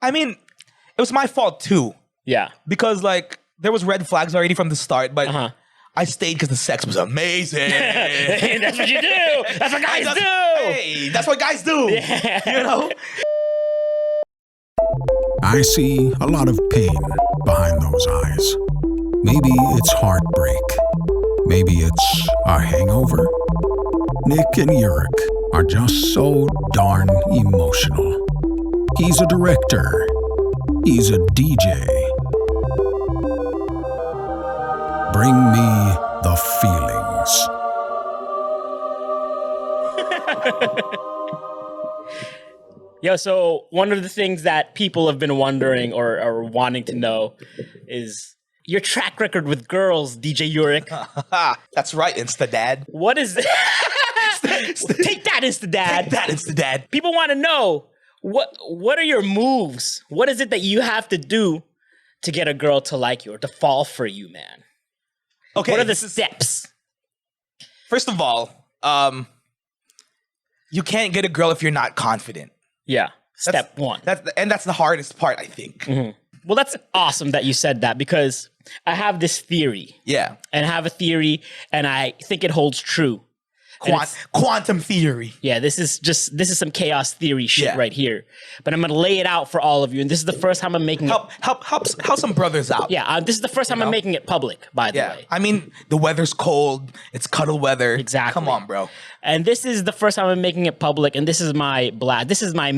I mean, it was my fault too. Yeah. Because like there was red flags already from the start, but I stayed because the sex was amazing. That's what you do. That's what guys do. Hey, that's what guys do. Yeah. You know? I see a lot of pain behind those eyes. Maybe it's heartbreak. Maybe it's a hangover. Nick and Euric are just so darn emotional. He's a director. He's a DJ. Bring me the feelings. Yo, so one of the things that people have been wondering or wanting to know is your track record with girls, DJ Euric. That's right, Insta-Dad. What is Take that, Insta-Dad. Take that, Insta-Dad. People want to know, what are your moves? What is it that you have to do to get a girl to like you or to fall for you, man? Okay. What are the steps? First of all, you can't get a girl if you're not confident. Yeah. Step one. That's the hardest part, I think. Mm-hmm. Well, that's awesome that you said that because I have this theory. Yeah. And I have a theory and I think it holds true. Quantum theory. Yeah, this is some chaos theory shit right here. But I'm gonna lay it out for all of you, and this is the first time I'm making help some brothers out. Yeah, this is the first time I'm making it public. By the way, I mean the weather's cold. It's cuddle weather. Exactly. Come on, bro. And this is the first time I'm making it public, and this is my This is my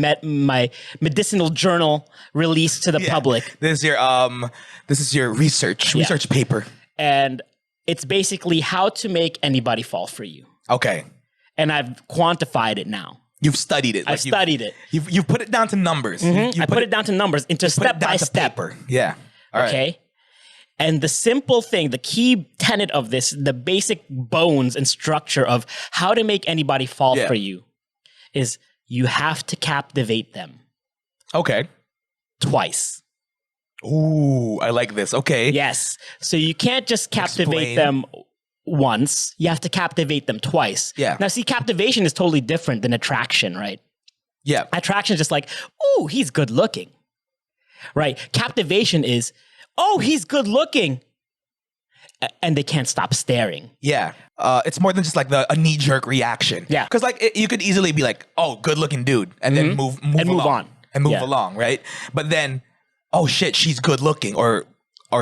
medicinal journal release to the public. This is your research paper, and it's basically how to make anybody fall for you. Okay. And I've quantified it now. You've studied it. I've studied it. You've put it down to numbers. Mm-hmm. I put it down to numbers into step by step. Paper. Yeah. All right. Okay. And the simple thing, the key tenet of this, the basic bones and structure of how to make anybody fall for you is you have to captivate them. Okay. Twice. Ooh, I like this. Okay. Yes. So you can't just captivate them once, you have to captivate them twice. Yeah. Now, see, captivation is totally different than attraction, right? Yeah. Attraction is just like, oh, he's good looking, right? Captivation is, oh, he's good looking, and they can't stop staring. Yeah. It's more than just like a knee-jerk reaction. Yeah. Because like you could easily be like, oh, good looking dude, and then move on. And move along, right? But then, oh shit, she's good looking, or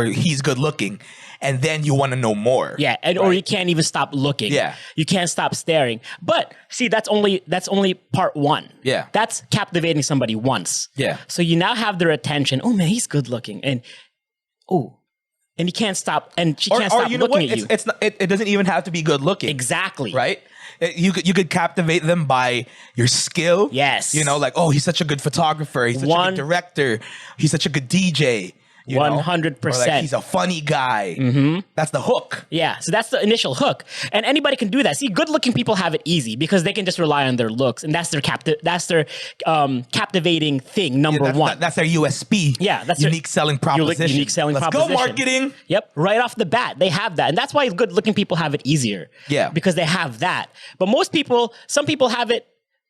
he's good looking. And then you want to know more. Yeah, or you can't even stop looking. Yeah. You can't stop staring. But see, that's only part one. Yeah. That's captivating somebody once. Yeah. So you now have their attention. Oh man, he's good looking. And you can't stop, and she can't stop looking at you. It doesn't even have to be good looking. Exactly. Right? You could captivate them by your skill. Yes. You know, like, oh, he's such a good photographer. He's such a good director. He's such a good DJ. 100%. Like he's a funny guy. Mm-hmm. That's the hook. Yeah, so that's the initial hook, and anybody can do that. See, good-looking people have it easy because they can just rely on their looks, and that's their captivating thing. Number one, that's their USP. Yeah, that's unique selling proposition. Unique selling Let's proposition. Go marketing. Yep, right off the bat, they have that, and that's why good-looking people have it easier. Yeah, because they have that. But some people have it.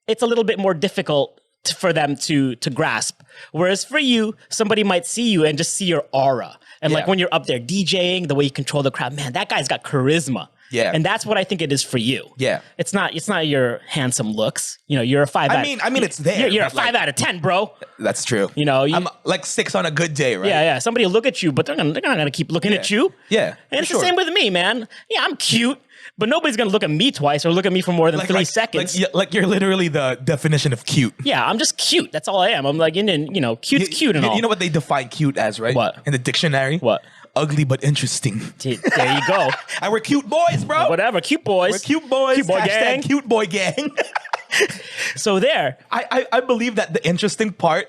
It's a little bit more difficult for them to grasp. Whereas for you, somebody might see you and just see your aura. And like when you're up there DJing, the way you control the crowd, man, that guy's got charisma. Yeah. And that's what I think it is for you. Yeah. It's not your handsome looks. You know, you're a 5 I mean it's there. You're a 5 out of 10, bro. That's true. You know, I'm like 6 on a good day, right? Yeah. Somebody will look at you, but they're not gonna keep looking at you. Yeah. And it's the same with me, man. Yeah, I'm cute. But nobody's going to look at me twice or look at me for more than 3 seconds. Like you're literally the definition of cute. Yeah, I'm just cute. That's all I am. I'm like, cute's cute and all. You know what they define cute as, right? What? In the dictionary? What? Ugly but interesting. There you go. And we're cute boys, bro. Whatever, cute boys. We're cute boys. Cute boy gang. Cute boy gang. So there. I believe that the interesting part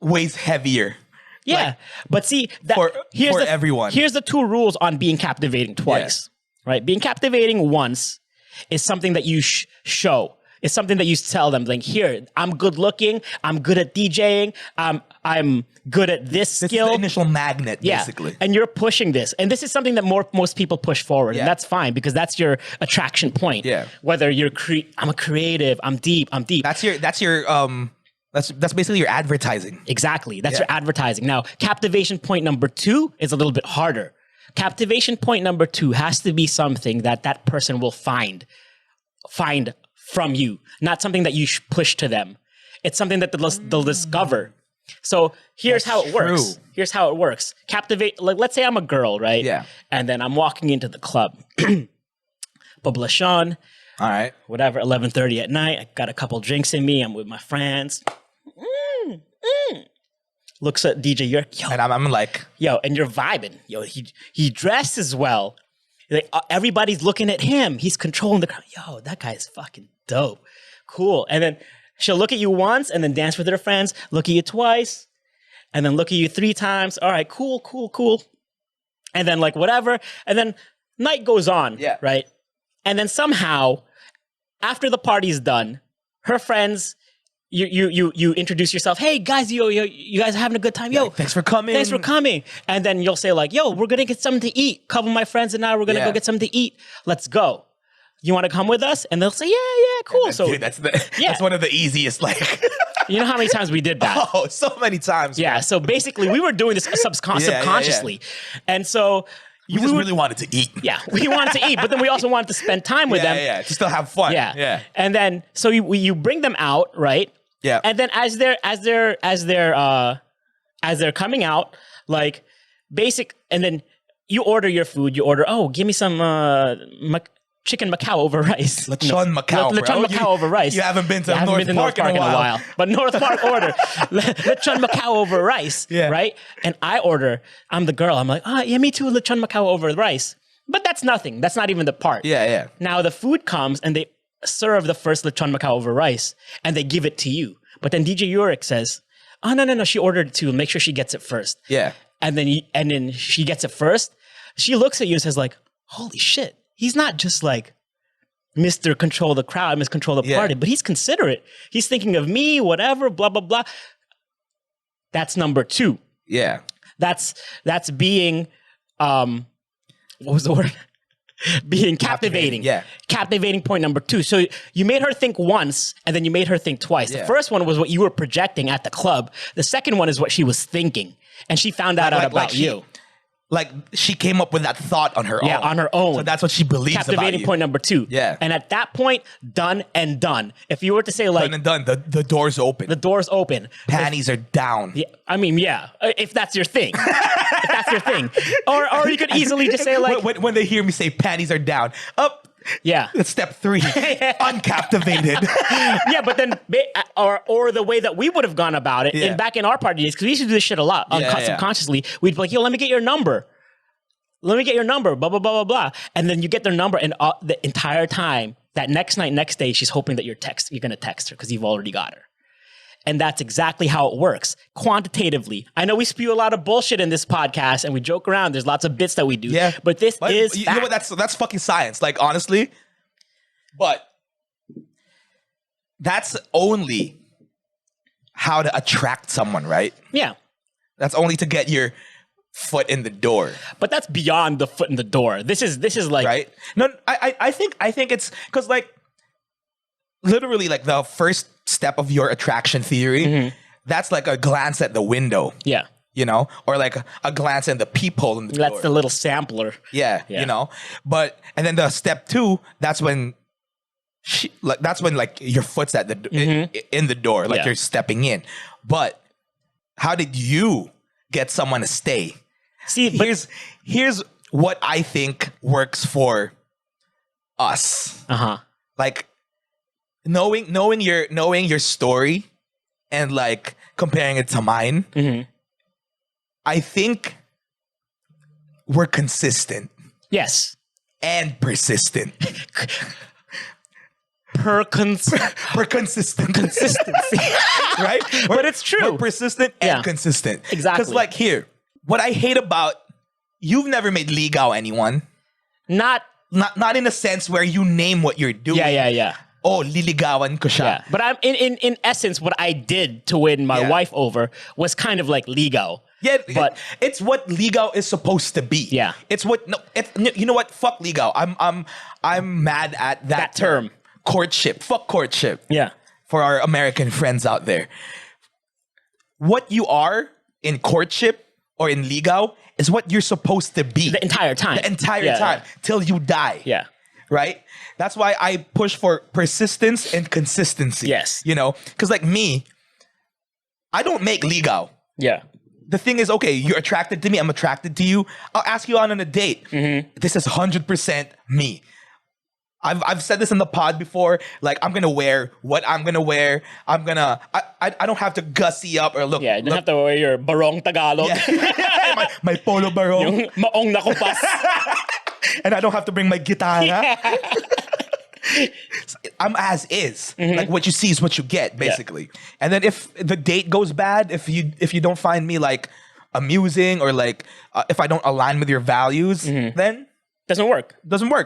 weighs heavier. Yeah. But see, for everyone. Here's the 2 rules on being captivating twice. Yeah. Right? Being captivating once is something that you show. It's something that you tell them, like, here, I'm good looking, I'm good at DJing, I'm good at this skill. This is the initial magnet, basically. And you're pushing this. And this is something that most people push forward. And that's fine because that's your attraction point. Yeah. Whether you're I'm a creative, I'm deep. That's your That's basically your advertising. Exactly. That's your advertising. Now, captivation point number 2 is a little bit harder. Captivation point number 2 has to be something that person will find from you, not something that you push to them. It's something that they'll discover. So here's how it works. Here's how it works. Captivate, like, let's say I'm a girl, right? Yeah. And then I'm walking into the club. Bablashan. All right. Whatever, 11:30 at night. I got a couple drinks in me. I'm with my friends. Looks at DJ Euric. Yo. And I'm like... Yo, and you're vibing. Yo, he dresses well. Like, everybody's looking at him. He's controlling the crowd. Yo, that guy is fucking dope. Cool. And then she'll look at you once and then dance with her friends. Look at you twice. And then look at you 3 times. All right, cool. And then like whatever. And then night goes on. Yeah. Right? And then somehow, after the party's done, her friends... You introduce yourself. Hey guys, you guys are having a good time. Yo, thanks for coming. And then you'll say like, yo, we're gonna get something to eat. A couple of my friends and I, we're gonna go get something to eat. Let's go. You want to come with us? And they'll say, yeah, cool. So dude, that's one of the easiest. Like, you know how many times we did that? Oh, so many times. Yeah. Man. So basically, we were doing this subconsciously, and so. We just really wanted to eat. Yeah, we wanted to eat, but then we also wanted to spend time with them. Yeah, to still have fun. Yeah. And then so you bring them out, right? Yeah. And then as they're coming out, like and then you order your food. You order, give me some chicken Macau over rice. Lechon Macau, Lechon Macau over rice. You haven't been to North Park in a while. But North Park order Lechon Macau over rice, right? And I'm the girl. I'm like, yeah, me too, Lechon Macau over rice. But that's nothing. That's not even the part. Yeah. Now the food comes and they serve the first Lechon Macau over rice and they give it to you. But then DJ Euric says, oh, no, she ordered it too. Make sure she gets it first. Yeah. And then she gets it first. She looks at you and says like, holy shit. He's not just like Mr. Control the crowd, Mr. Control the party, but he's considerate. He's thinking of me, whatever, blah, blah, blah. That's number 2. Yeah. That's being, what was the word? Being captivating. Yeah. Captivating point number 2. So you made her think once and then you made her think twice. Yeah. The first one was what you were projecting at the club. The second one is what she was thinking. And she found out about you. Like she came up with that thought on her own. Yeah, on her own. So that's what she believes about you. Captivating point number 2. Yeah. And at that point, done and done. If you were to say like... Done and done. The door's open. The door's open. Panties are down. Yeah, I mean, yeah. If that's your thing. If that's your thing. Or you could easily just say like... When they hear me say panties are down, up... Yeah. Step 3, uncaptivated. Yeah, but then, or the way that we would have gone about it, back in our party days, because we used to do this shit a lot, subconsciously, we'd be like, yo, let me get your number. Blah, blah, blah, blah, blah. And then you get their number, and the entire time, that next day, she's hoping that you're going to text her because you've already got her. And that's exactly how it works, quantitatively. I know we spew a lot of bullshit in this podcast and we joke around. There's lots of bits that we do. Yeah. But this is you fact. know what? That's fucking science. Like, honestly. But that's only how to attract someone, right? Yeah. That's only to get your foot in the door. But that's beyond the foot in the door. This is like... Right? No, I think it's... Because, like, literally, like, the first step of your attraction theory, that's like a glance at the window. Yeah. You know? Or like a glance in the peephole in the door. That's the little sampler. Yeah, you know? But, and then the step 2, that's when your foot's at the in the door, like you're stepping in. But how did you get someone to stay? See, here's what I think works for us. Like, knowing your story and like comparing it to mine, I think we're consistent. Yes. And persistent. Consistency. Right? But it's true. We're persistent and consistent. Exactly. Because like here, what I hate about, you've never made ligaw anyone. Not in a sense where you name what you're doing. Yeah. Oh, liligawan ko siya. Yeah. But I'm in essence, what I did to win my wife over was kind of like ligaw. Yeah, but it's what ligaw is supposed to be. Yeah. It's what you know what? Fuck ligaw. I'm mad at that term. Courtship. Fuck courtship. Yeah. for our American friends out there. What you are in courtship or in ligaw is what you're supposed to be. The entire time. The entire time. Till you die. Yeah. Right? That's why I push for persistence and consistency. Yes. You know? Because like me, I don't make ligaw. Yeah. The thing is, okay, you're attracted to me, I'm attracted to you. I'll ask you out on a date. This is 100% me. I've said this in the pod before. Like, I'm gonna wear what I'm gonna wear. I don't have to gussy up or look. Yeah, you don't have to wear your barong Tagalog. Yeah. my polo barong. Yung maong na kupas. And I don't have to bring my guitar. I'm as is. Like, what you see is what you get, basically. Yeah. And then if the date goes bad, if you don't find me like amusing or like if I don't align with your values, then doesn't work.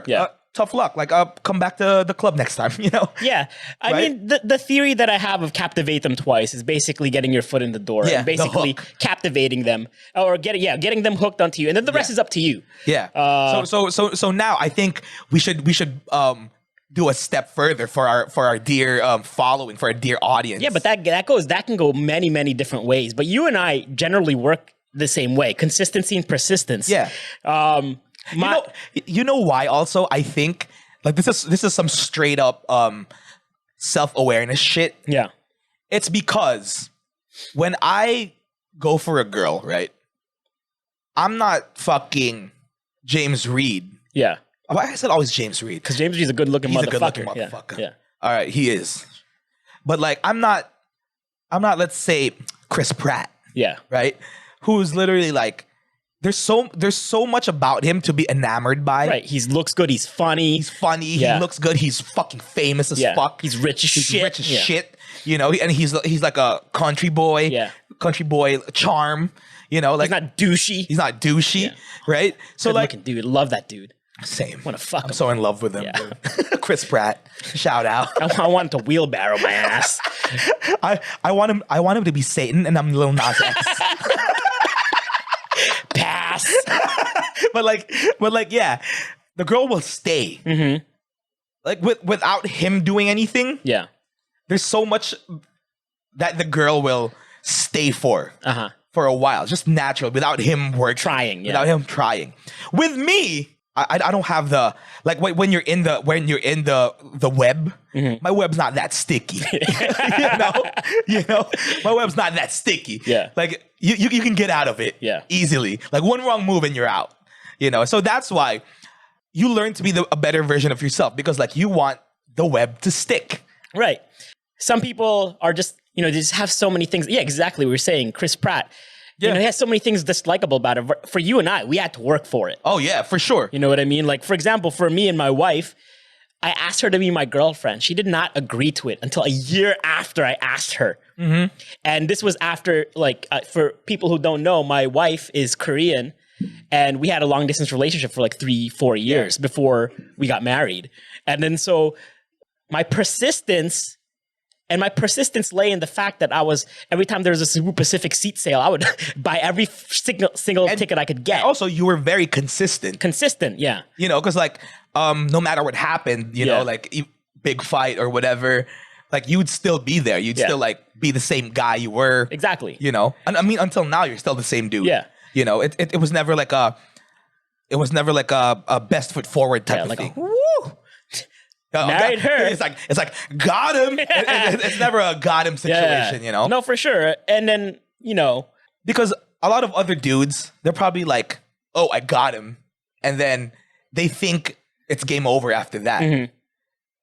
Yeah. Tough luck. Like, come back to the club next time, you know? Yeah. I mean, the theory that I have of captivate them twice is basically getting your foot in the door and basically captivating them or getting them hooked onto you. And then the rest is up to you. Yeah. So now I think we should do a step further for our dear following, for our dear audience. Yeah, but that can go many, many different ways. But you and I generally work the same way. Consistency and persistence. Yeah. You know why also I think like this is some straight up self-awareness shit. Yeah. It's because when I go for a girl, right? I'm not fucking James Reed. Yeah. I said always James Reed. Because James Reed's a good looking motherfucker. He's a good looking motherfucker. Yeah. All right, he is. But like I'm not let's say Chris Pratt. Yeah. Right? Who's literally like there's so much about him to be enamored by. Right. He looks good. He's funny. Yeah. He looks good. He's fucking famous as fuck. He's rich as shit. You know, and he's like a country boy. Yeah. Country boy charm. You know, like he's not douchey. Yeah. Right? So good like looking dude. Love that dude. Same. Want to fuck him. I'm so in love with him. Yeah. Chris Pratt. Shout out. I want him to wheelbarrow my ass. I want him to be Satan and I'm Lil Nas X. Pass. but like, yeah, the girl will stay. Like without him doing anything. Yeah. There's so much that the girl will stay for a while, just natural, without him trying. Without him trying. With me, I don't have the like when you're in the web. My web's not that sticky. you know, my web's not that sticky. Yeah, like you can get out of it. Easily. Like one wrong move and you're out. You know, so that's why you learn to be a better version of yourself because like you want the web to stick. Right. Some people are just they just have so many things. Yeah, exactly. We were saying Chris Pratt. Yeah. He has so many things dislikable about it. For you and I, we had to work for it. Oh, yeah, for sure. You know what I mean? Like, for example, for me and my wife, I asked her to be my girlfriend. She did not agree to it until a year after I asked her. And this was after, like, for people who don't know, my wife is Korean. And we had a long distance relationship for like 3-4 years before we got married. And then so my persistence lay in the fact that every time there was a Cebu Pacific seat sale, I would buy every single ticket I could get. Also, you were very consistent. Yeah. You know, because like, no matter what happened, you know, like big fight or whatever, like you would still be there. You'd still like be the same guy you were. Exactly. You know, and I mean, until now, you're still the same dude. Yeah. You know, it was never like a best foot forward type of thing. Woo! Married her. It's like got him. It's never a got him situation, you know? No, for sure. And then, because a lot of other dudes, they're probably like, oh, I got him. And then they think it's game over after that.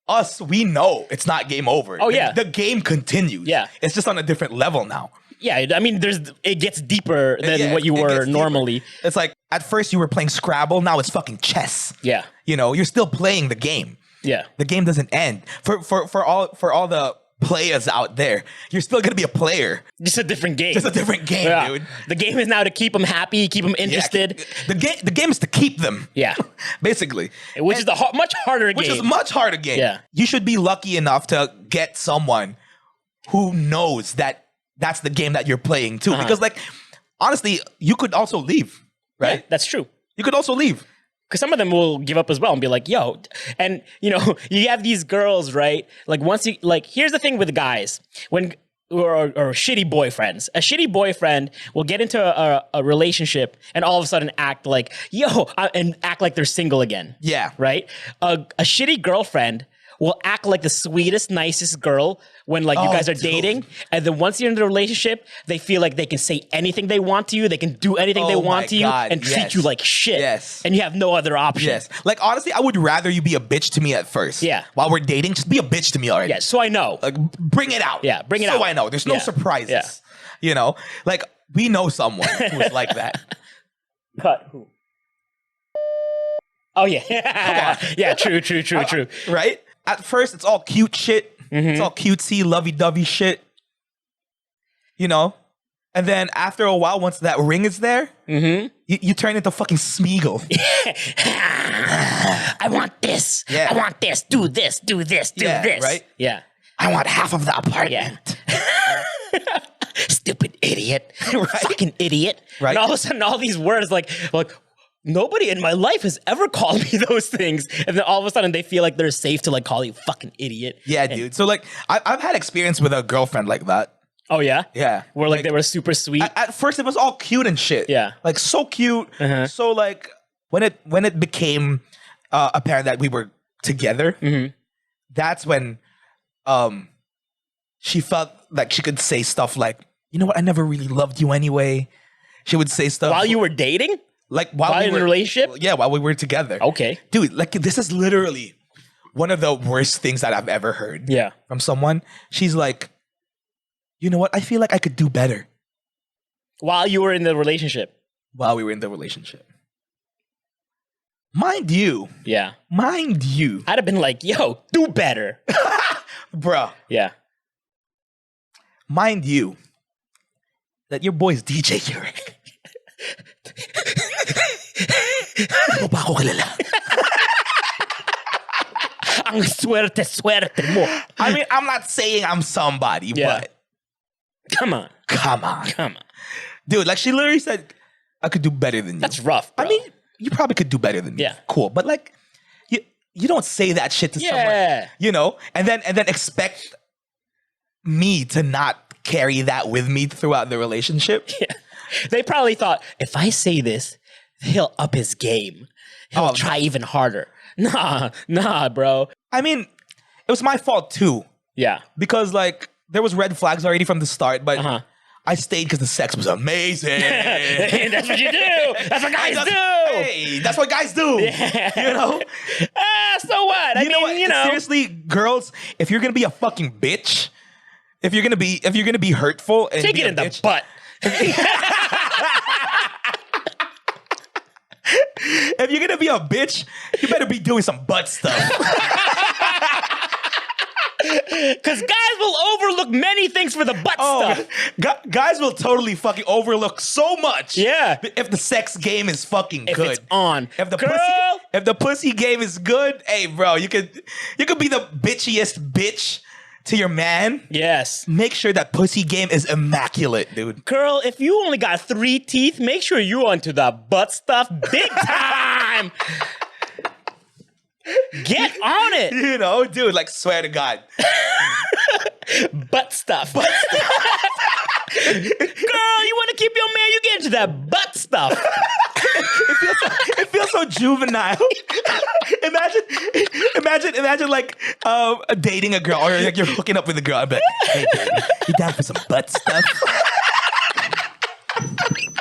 Us, we know it's not game over. Oh, yeah. The game continues. Yeah. It's just on a different level now. Yeah, I mean, it gets deeper than what you were normally. Deeper. It's like, at first you were playing Scrabble, now it's fucking chess. Yeah. You know, you're still playing the game. Yeah. The game doesn't end. For all the players out there, you're still gonna be a player. Just a different game. Just a different game, dude. The game is now to keep them happy, keep them interested. Yeah, the game is to keep them. Yeah. Basically. Which is a much harder game. Which is a much harder game. Yeah. You should be lucky enough to get someone who knows that that's the game that you're playing too. Because like, honestly, you could also leave, right? Yeah, that's true. You could also leave. Because some of them will give up as well and be like, yo. And, you have these girls, right? Like, here's the thing with guys. Or shitty boyfriends. A shitty boyfriend will get into a relationship and all of a sudden act like, and act like they're single again. Yeah. Right? A shitty girlfriend will act like the sweetest, nicest girl when you guys are dating. And then once you're in the relationship, they feel like they can say anything they want to you. They can do anything they want to you and treat you like shit. Yes. And you have no other option. Yes. Like, honestly, I would rather you be a bitch to me at first. Yeah. While we're dating, just be a bitch to me already. Yeah, so I know. Like, bring it out. Yeah, bring it out. So I know. There's no surprises. Yeah. Like, we know someone who is like that. Cut. Who? Oh, yeah. Come on. Yeah, true. Right? At first, it's all cute shit. Mm-hmm. It's all cutesy, lovey-dovey shit. And then after a while, once that ring is there, you turn into fucking Smeagol. I want this. Yeah. I want this. Do this. Do this. Do this. Right? Yeah. I want half of the apartment. Yeah. Stupid idiot. Right? Fucking idiot. Right? And all of a sudden, all these words like nobody in my life has ever called me those things. And then all of a sudden they feel like they're safe to call you fucking idiot. Yeah, dude. So I've had experience with a girlfriend like that. Oh, yeah? Yeah. Where they were super sweet. At first it was all cute and shit. Yeah. Like so cute. So when it became apparent that we were together, that's when she felt like she could say stuff like, you know what, I never really loved you anyway. She would say stuff. While you were dating? Like while we were in a relationship? Yeah, while we were together. Okay. Dude, this is literally one of the worst things that I've ever heard. Yeah. From someone. She's like, you know what? I feel like I could do better. While you were in the relationship? While we were in the relationship. Mind you. Yeah. Mind you. I'd have been like, yo, do better. Bruh. Yeah. Mind you. That your boy's DJ Euric. Ano ba ako kilala? Ang swerte mo. I mean, I'm not saying I'm somebody, but Come on. Dude, she literally said, I could do better than you. That's rough, bro. I mean, you probably could do better than me. Yeah. Cool. But you don't say that shit to someone. And then expect me to not carry that with me throughout the relationship. Yeah. They probably thought, if I say this, he'll up his game. He'll try even harder. Nah, bro. I mean, it was my fault too. Yeah. Because there was red flags already from the start, but I stayed because the sex was amazing. That's what you do. That's what guys do. Hey, that's what guys do. Yeah. So what? I mean, seriously, girls, if you're gonna be a fucking bitch, if you're gonna be hurtful, and take it in the butt. If you're gonna be a bitch, you better be doing some butt stuff. Because guys will overlook many things for the butt stuff. Guys will totally fucking overlook so much. Yeah. If the sex game is fucking if good. It's on. If the pussy game is good, hey bro, you could be the bitchiest bitch to your man. Yes. Make sure that pussy game is immaculate, dude. Girl, if you only got 3 teeth, make sure you're onto the butt stuff big time. Get on it. Dude, swear to God. Butt stuff. Girl, you want to keep your man, you get into that butt stuff. It feels so juvenile. Imagine dating a girl or you're hooking up with a girl. I'm like, hey baby, you down for some butt stuff?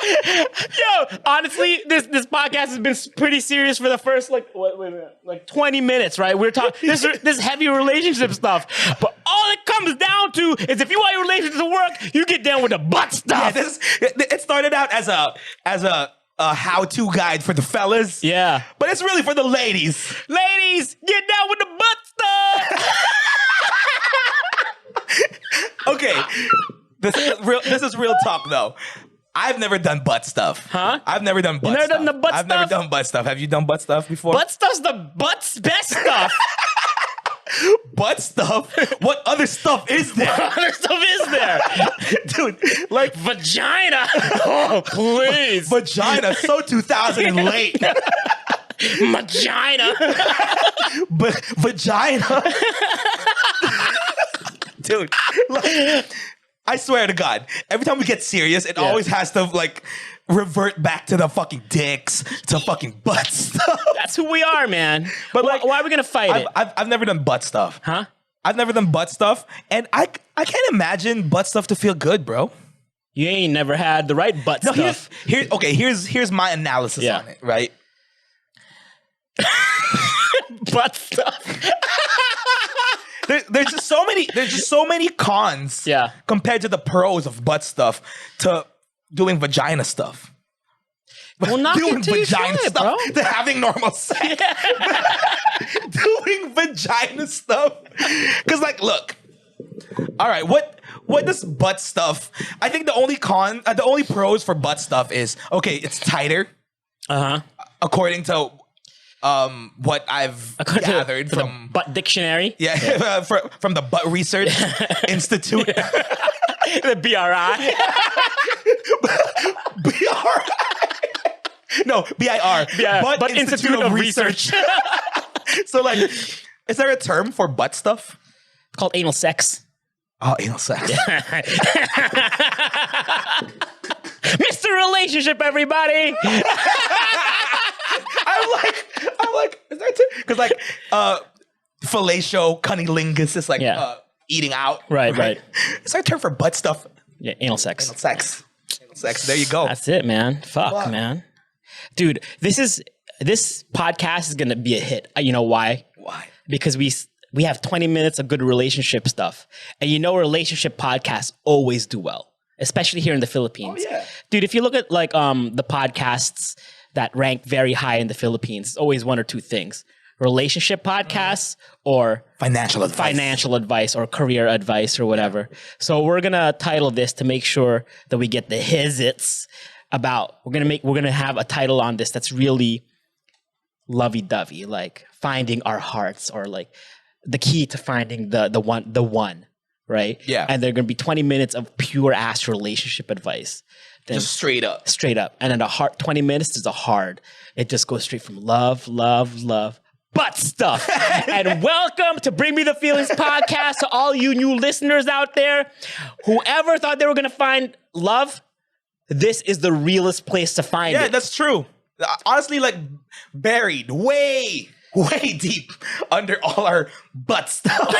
Yo, honestly, this podcast has been pretty serious for the first 20 minutes, right? We're talking this heavy relationship stuff, but all it comes down to is if you want your relationship to work, you get down with the butt stuff. Yeah, it started out as a how-to guide for the fellas. Yeah, but it's really for the ladies. Ladies, get down with the butt stuff. Okay, this is real talk though. I've never done butt stuff. Huh? I've never done butt stuff. I've never done butt stuff. Have you done butt stuff before? Butt stuff's the butt's best stuff. Butt stuff? What other stuff is there? What other stuff is there? Dude, vagina. Oh, please. Vagina, so 2000 and late. Vagina. Vagina. Dude, like, I swear to God, every time we get serious, it always has to like revert back to the fucking dicks, to fucking butt stuff. That's who we are, man. But like, why are we gonna fight it? I've never done butt stuff. Huh? I've never done butt stuff, and I can't imagine butt stuff to feel good, bro. You ain't never had the right butt stuff. Here's my analysis on it, right? Butt stuff. There's just so many cons compared to the pros of butt stuff to doing vagina stuff. Well, knock doing it till vagina you try it, stuff to having normal sex. Doing vagina stuff. Cause like, look, all right, what does butt stuff? I think the only pros for butt stuff is, okay, it's tighter. According to what I've gathered from the Butt Dictionary. Yeah. From the Butt Research Institute. The BRI. BRI. No, BIR. Butt Institute of Research. So like, is there a term for butt stuff? It's called anal sex. Oh, anal sex. Mr. Relationship, everybody. I'm like, is there because like fellatio, cunnilingus is like eating out. Right. Is there a term for butt stuff? Yeah, anal sex. Anal sex. Anal sex. There you go. That's it, man. Fuck, man. Dude, this podcast is gonna be a hit. You know why? Why? Because we have 20 minutes of good relationship stuff, and you know, relationship podcasts always do well, especially here in the Philippines. Oh yeah, dude. If you look at like the podcasts that rank very high in the Philippines, it's always one or two things: relationship podcasts or financial advice or career advice or whatever. So we're gonna title this to make sure that we get the hizits about. We're gonna have a title on this that's really lovey-dovey, like finding our hearts, or like the key to finding the one, right? Yeah. And they're gonna be 20 minutes of pure ass relationship advice. Then just straight up. And then 20 minutes is a hard. It just goes straight from love, butt stuff. And welcome to Bring Me the Feelings podcast to all you new listeners out there. Whoever thought they were going to find love, this is the realest place to find it. Yeah, that's true. Honestly, like buried way deep under all our butt stuff.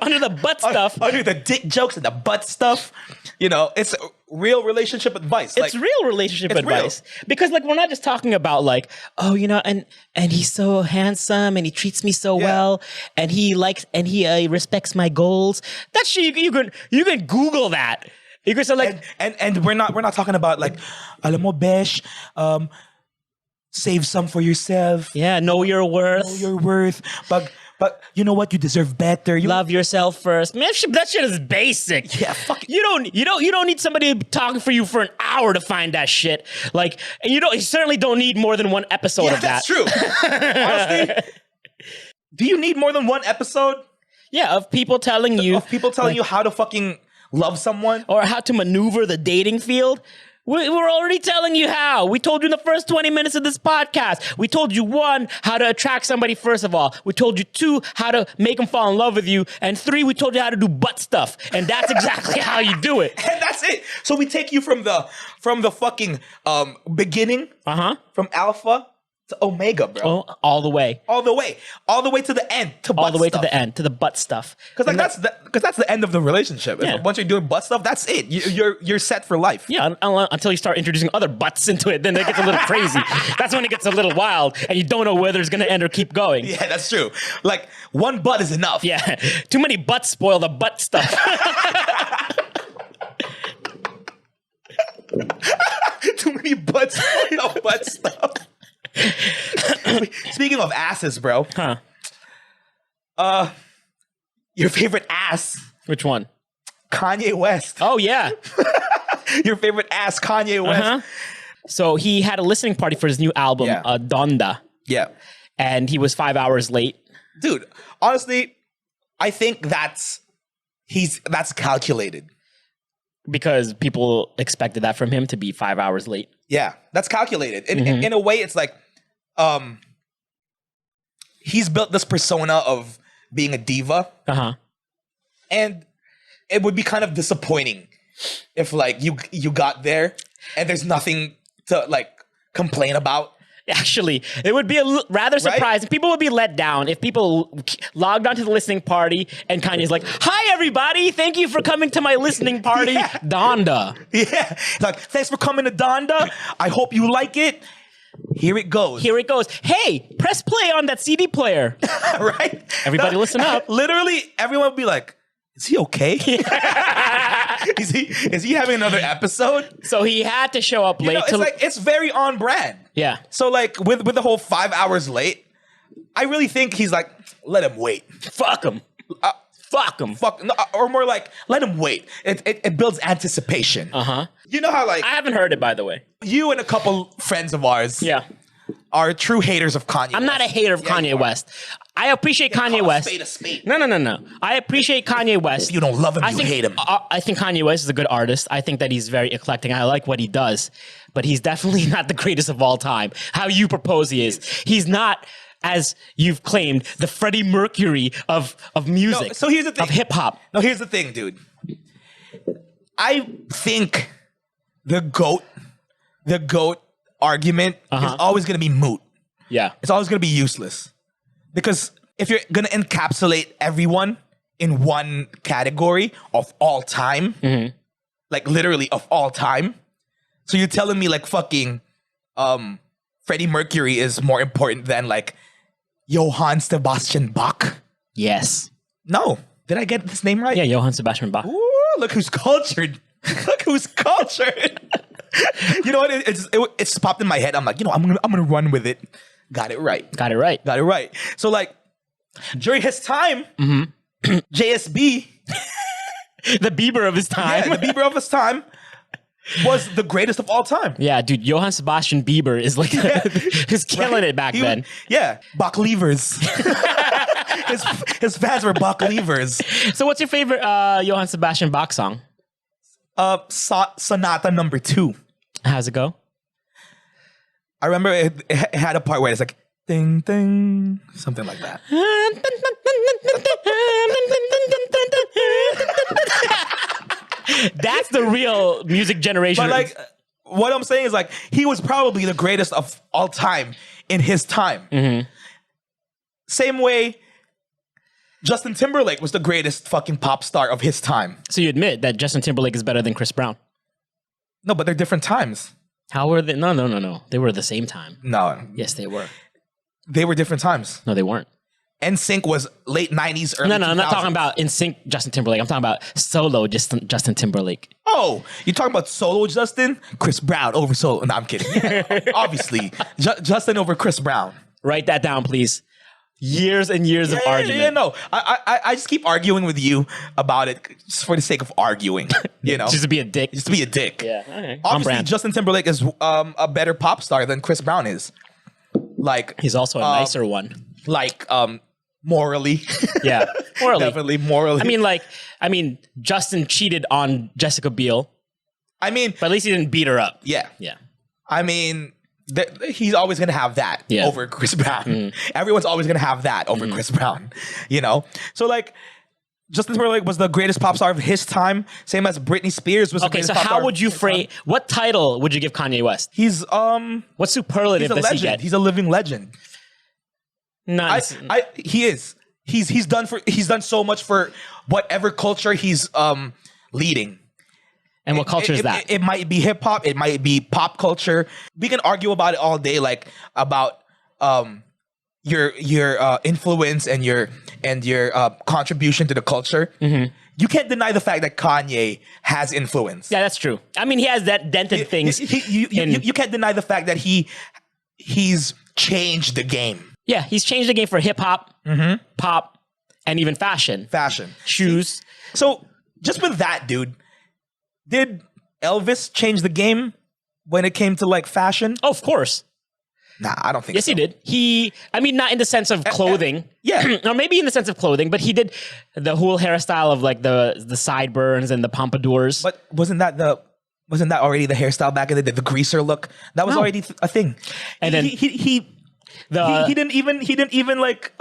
Under the butt stuff. Under the dick jokes and the butt stuff. You know, it's real relationship advice. It's real relationship advice. Real. Because like, we're not just talking about like, oh, you know, and he's so handsome and he treats me so well and he respects my goals. That shit, you can Google that. You can say like, and we're not talking about like, alam mo besh, save some for yourself. Yeah, know your worth. Know your worth. But you know what? You deserve better. Love yourself first. Man, that shit is basic. Yeah, fuck it. You don't need somebody talking for you for an hour to find that shit. Like, and you certainly don't need more than one episode of that. That's true. Honestly, do you need more than one episode? Yeah, of people telling you how to fucking love someone or how to maneuver the dating field. We're already telling you how. We told you in the first 20 minutes of this podcast. We told you 1, how to attract somebody first of all. We told you 2, how to make them fall in love with you. And 3, we told you how to do butt stuff. And that's exactly how you do it. And that's it. So we take you from the fucking beginning, from alpha to omega, bro. Oh, all the way to the end, to the butt stuff. Because like that's the end of the relationship. Yeah. Once you're doing butt stuff, that's it. You're set for life. Yeah, until you start introducing other butts into it, then it gets a little crazy. That's when it gets a little wild, and you don't know whether it's gonna end or keep going. Yeah, that's true. Like one butt is enough. Yeah, too many butts spoil the butt stuff. Too many butts spoil the butt stuff. Speaking of asses, bro. Your favorite ass. Which one? Kanye West. Oh, yeah. Your favorite ass, Kanye West. So he had a listening party for his new album, Donda. Yeah. And he was 5 hours late. Dude, honestly, I think that's calculated. Because people expected that from him to be 5 hours late. Yeah, that's calculated. In a way, it's like, he's built this persona of being a diva. And it would be kind of disappointing if like you got there and there's nothing to like complain about. Actually, it would be rather surprising. Right? People would be let down if people logged onto the listening party and Kanye's like, "Hi, everybody! Thank you for coming to my listening party, Donda." Yeah, like thanks for coming to Donda. I hope you like it. Here it goes. Here it goes. Hey, press play on that CD player. Right? Everybody, listen up. Literally, everyone would be like, "Is he okay? Is he having another episode?" So he had to show up late. It's very on brand. Yeah. So like with the whole 5 hours late, I really think he's like, let him wait. Fuck him. Fuck him. Or more like, let him wait. It builds anticipation. You know how like I haven't heard it, by the way. You and a couple friends of ours, are true haters of Kanye. I'm not a hater of Kanye West. I appreciate Kanye West. Spade a spade. No. I appreciate Kanye West. If you don't love him, you hate him. I think Kanye West is a good artist. I think that he's very eclectic. I like what he does, but he's definitely not the greatest of all time. How you propose he is. He's not, as you've claimed, the Freddie Mercury of music. No, so here's the thing. Of hip hop. No, here's the thing, dude. I think the GOAT argument is always going to be moot. Yeah. It's always going to be useless. Because if you're going to encapsulate everyone in one category of all time, like literally of all time, so you're telling me like fucking Freddie Mercury is more important than like Johann Sebastian Bach? Yes. No. Did I get this name right? Yeah, Johann Sebastian Bach. Ooh, look who's cultured. Look who's cultured. You know what? It's popped in my head. I'm like, I'm gonna run with it. Got it right. Got it right. So like during his time, JSB, the Bieber of his time. Yeah, the Bieber of his time was the greatest of all time. Yeah, dude, Johann Sebastian Bieber is like he's killing it back then. Bach Levers. his fans were Bach Levers. So what's your favorite Johann Sebastian Bach song? Sonata number 2. How's it go? I remember it had a part where it's like ding ding, something like that. That's the real music generation. But like, what I'm saying is like, he was probably the greatest of all time in his time. Same way Justin Timberlake was the greatest fucking pop star of his time. So you admit that Justin Timberlake is better than Chris Brown? No, but they're different times. How were they? No. They were the same time. No. Yes, they were. They were different times. No, they weren't. NSYNC was late 90s, early 2000s. No, I'm not talking about NSYNC Justin Timberlake. I'm talking about solo Justin Timberlake. Oh, you're talking about solo Justin? Chris Brown over solo. No, I'm kidding. Yeah, obviously, Justin over Chris Brown. Write that down, please. Years and years of argument. Yeah, no. I just keep arguing with you about it just for the sake of arguing. You know, just to be a dick. Just to be a dick. Yeah. Okay. Obviously, Justin Timberlake is a better pop star than Chris Brown is. Like he's also a nicer one. Like morally. Yeah, morally. Definitely morally. I mean, Justin cheated on Jessica Biel. I mean, but at least he didn't beat her up. Yeah. Yeah. I mean, he's always going to have that over Chris Brown. Everyone's always going to have that over Chris Brown, you know? So like, Justin Timberlake was the greatest pop star of his time, same as Britney Spears was the greatest pop star. Okay, so how would you frame, what title would you give Kanye West? He's, what superlative does he get? He's a living legend. He is. He's done so much for whatever culture he's leading. And what culture is that? It might be hip hop. It might be pop culture. We can argue about it all day, like about your influence and your contribution to the culture. You can't deny the fact that Kanye has influence. Yeah, that's true. I mean, he has that dented things. You can't deny the fact that he's changed the game. Yeah, he's changed the game for hip hop, pop, and even fashion. Shoes. So just with that, dude. Did Elvis change the game when it came to like fashion? Oh, of course. Nah, I don't think so. Yes, he did. I mean, not in the sense of clothing. Yeah. Or maybe in the sense of clothing, but he did the whole hairstyle of like the sideburns and the pompadours. But wasn't that already the hairstyle back in the day, the greaser look? That was already a thing. And then he He didn't even like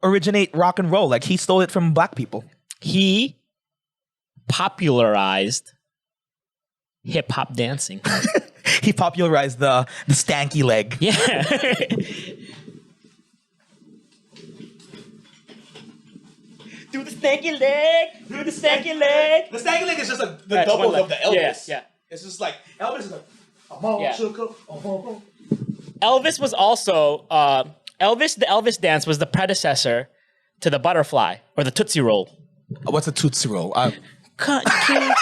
originate rock and roll. Like he stole it from black people. He popularized hip hop dancing. He popularized the stanky leg. Yeah. Do the stanky leg. Do the stanky leg. The stanky leg is just the doubles of the Elvis. Yeah. It's just like Elvis is like, Elvis was also Elvis. The Elvis dance was the predecessor to the butterfly or the Tootsie Roll. What's a Tootsie Roll? Cut kids,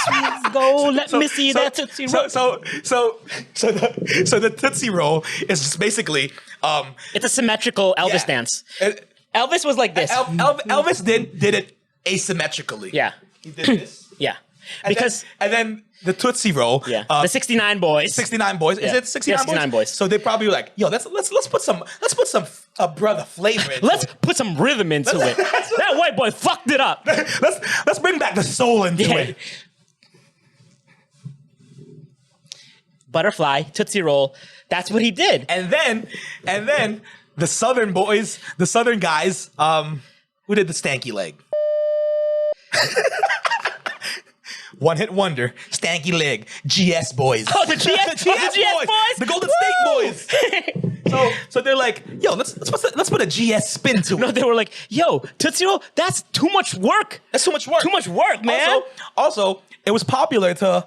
go. Let me see that Tootsie Roll. So the Tootsie Roll is just basically it's a symmetrical Elvis dance. Elvis was like this. Elvis did it asymmetrically. Yeah, he did this. Yeah, and then the Tootsie Roll. Yeah, the 69 Boys. 69 Boys. Is it 69 boys? 69 Boys. So they probably were like, yo, let's put some brother flavor into Let's it. put some rhythm into it. That white boy fucked it up. Let's bring back the soul into it. Butterfly, Tootsie Roll. That's what he did. And then the Southern boys, the Southern guys, who did the stanky leg? One hit wonder, stanky leg, GS boys. Oh, the GS boys, the Golden State boys. So they're like, yo, let's put a GS spin to it. No, they were like, yo, Tootsie Roll, that's too much work. That's too much work. Too much work, man. Also, it was popular to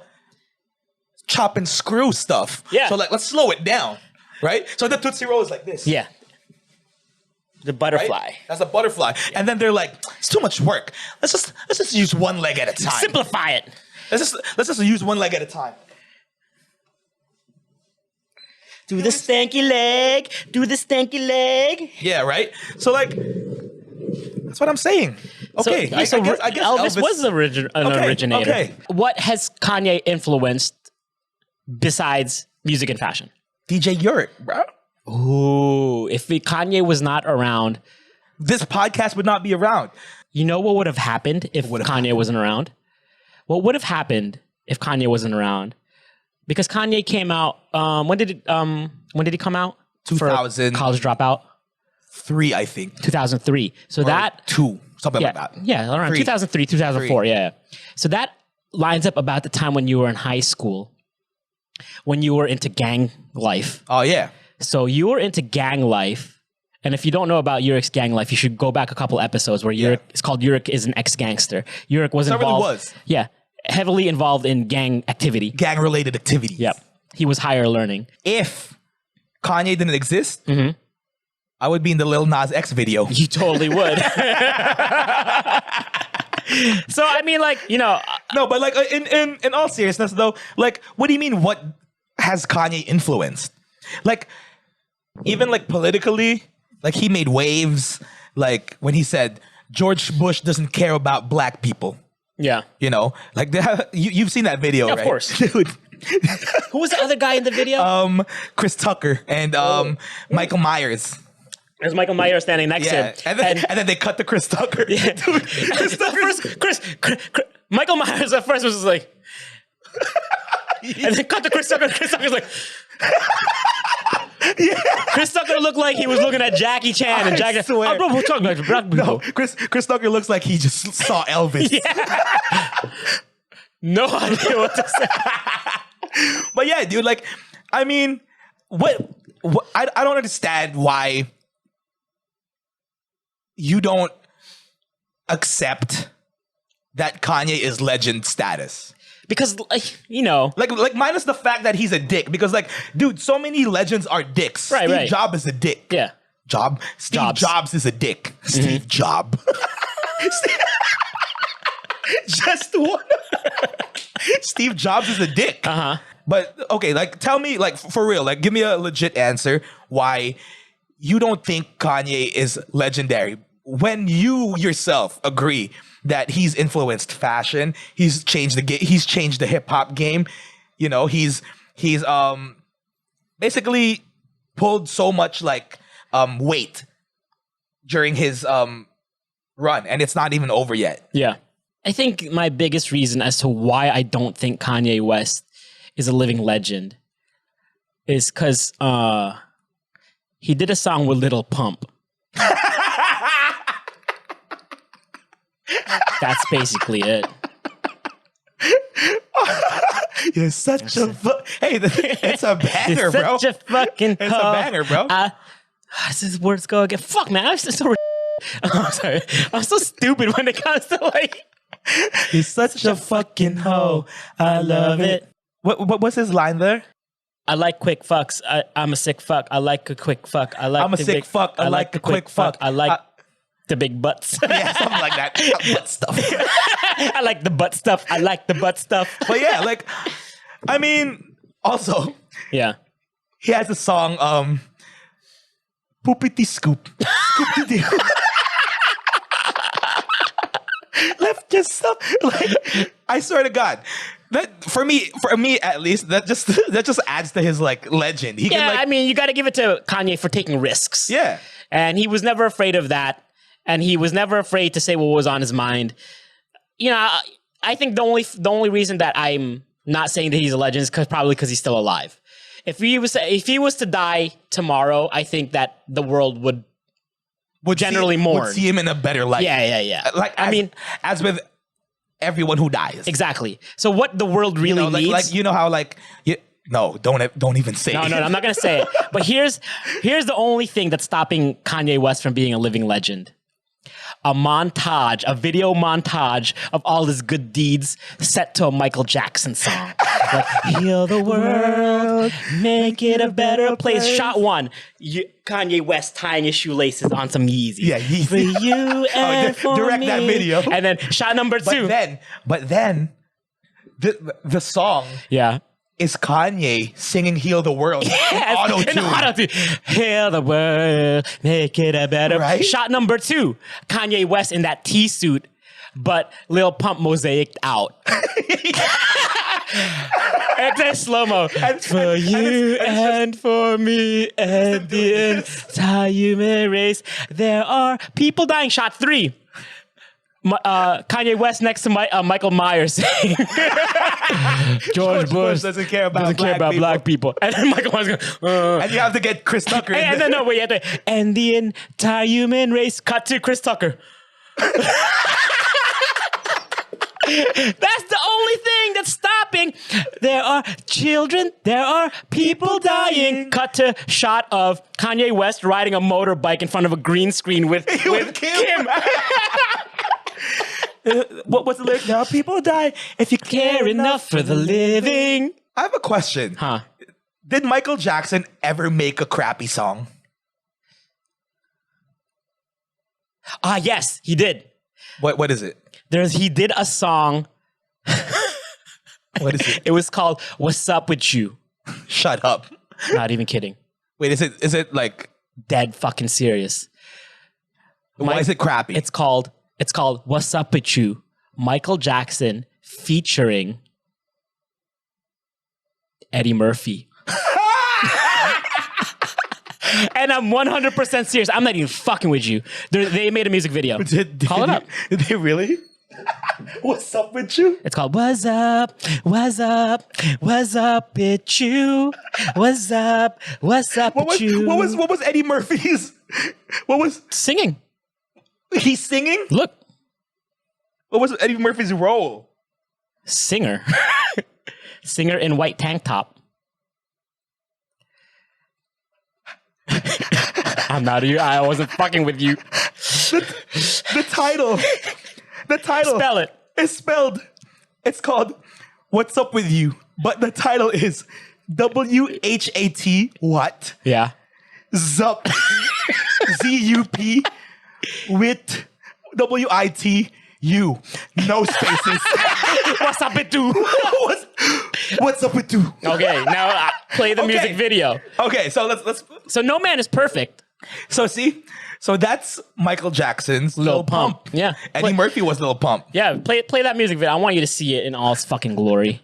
chop and screw stuff. Yeah. So like, let's slow it down, right? So the Tootsie Roll is like this. Yeah. The butterfly. Right? That's a butterfly. Yeah. And then they're like, it's too much work. Let's just use one leg at a time. Simplify it. Let's just use one leg at a time. Do the stanky leg. Do the stanky leg. Yeah, right? So like, that's what I'm saying. Okay. I guess Elvis was an originator. Okay. What has Kanye influenced besides music and fashion? DJ Euric, bro. Ooh, if Kanye was not around, this podcast would not be around. You know what would have happened if Kanye wasn't around? What would have happened if Kanye wasn't around? Because Kanye came out. When did he come out? 2000 College Dropout. 3, I think. 2003. So that 2, something like that. Yeah, around 2003, 2004. Yeah. So that lines up about the time when you were in high school, when you were into gang life. Oh yeah. So you were into gang life, and if you don't know about Euric's gang life, you should go back a couple episodes where Euric, it's called Euric is an ex-gangster. Euric was involved. Really was. Yeah, heavily involved in gang activity. Gang-related activities. Yep. He was higher learning. If Kanye didn't exist, I would be in the Lil Nas X video. You totally would. So, I mean, like, you know. No, but like, in all seriousness, though, like, what do you mean, what has Kanye influenced? Like, even like politically, like he made waves, like when he said George Bush doesn't care about black people. Yeah. You know, like you've seen that video, yeah, right? Of course. Dude. Who was the other guy in the video? Chris Tucker and Michael Myers. There's Michael Myers standing next to him. And then they cut to Chris Tucker. Yeah. Dude, Chris Michael Myers at first was just like, and then cut to Chris Tucker. Chris Tucker's like, yeah. Chris Tucker looked like he was looking at Jackie Chan, and Jackie. Swear. Oh, bro, we're talking about black people. No, Chris Tucker looks like he just saw Elvis. Yeah. No idea what to say. But yeah, dude, like, I mean, what I don't understand why you don't accept that Kanye is legend status. Because, you know. Like minus the fact that he's a dick. Because, like, dude, so many legends are dicks. Right, Steve Jobs is a dick. Yeah. Steve Jobs is a dick. Steve Jobs. Just one. Steve Jobs is a dick. Uh-huh. But, okay, like, tell me, like, for real, like, give me a legit answer why you don't think Kanye is legendary when you yourself agree that he's influenced fashion, he's changed the hip hop game. You know, he's basically pulled so much like weight during his run, and it's not even over yet. Yeah. I think my biggest reason as to why I don't think Kanye West is a living legend is because He did a song with Lil Pump. That's basically it. You're such a hey, it's a banger, You're bro. Such a fucking It's a banger, bro. His words go again. Fuck, man. I'm so I'm sorry. I'm so stupid when it comes to like. You're such a fucking hoe. I love it. What's his line there? I like quick fucks. I'm a sick fuck. I like a quick fuck. I'm a sick fuck. I like the quick fuck. I like the big butts. Yeah, something like that. Butt stuff. I like the butt stuff. I like the butt stuff. But yeah, like, I mean, also, Yeah. he has a song, Poopity Scoop. Scoop-de-doo. Left your stuff. Like, I swear to God. That for me at least, that just adds to his like legend. He can, like, I mean, you got to give it to Kanye for taking risks. yeah. And he was never afraid of that. And he was never afraid to say what was on his mind. You know, I think the only reason that I'm not saying that he's a legend is probably because he's still alive. If he was to die tomorrow, I think that the world would generally mourn. Would see him in a better light. Yeah. Like, as with everyone who dies. Exactly. So what the world really needs, like you know how like no, don't even say No, it. I'm not gonna say it. But here's the only thing that's stopping Kanye West from being a living legend. A video montage of all his good deeds set to a Michael Jackson song. Like, heal the world, make it a better place. Shot one, Kanye West tying his shoelaces on some Yeezys. Yeah, Yeezy. For you and for direct me. that video. And then shot number two. But then the song is Kanye singing "Heal the World" in auto-tune. Heal the world, make it a better. Right? Shot number two, Kanye West in that T-suit, but Lil Pump mosaicked out. And then slow-mo. For you and for me and the entire human race. There are people dying. Shot three. Kanye West next to Michael Myers saying George Bush doesn't care about black people. And then Michael Myers goes, and you have to get Chris Tucker in there. No, wait, and the entire human race cut to Chris Tucker. That's the only thing that's stopping. There are children, there are people dying. Cut to shot of Kanye West riding a motorbike in front of a green screen with Kim. What was the lyric? Now people die if you Care enough for the living. I have a question. Huh? Did Michael Jackson ever make a crappy song? Yes, he did. What is it? He did a song. What is it? It was called "What's Up With You." Shut up. Not even kidding. Wait, is it like Dead fucking serious. why is it crappy? It's called "What's Up With You." Michael Jackson featuring Eddie Murphy. And I'm 100% serious. I'm not even fucking with you. They made a music video. Call it up. Did they really? What's up with you? It's called What's Up with You? What's up with you? What was Eddie Murphy's? What was Singing. he singing? Look. What was Eddie Murphy's role? Singer. Singer in white tank top. I'm not you. I wasn't fucking with you. The title. Spell it. It's spelled. It's called "What's Up With You," but the title is WHAT. What? Yeah. Zup. ZUP with WITU. No spaces. What's up with you? What's up with you? Okay, now play the music video. Okay, so let's. So No Man is perfect. So see, so that's Michael Jackson's Lil Pump. Yeah. Eddie Murphy was Lil Pump. Yeah, play that music video. I want you to see it in all its fucking glory.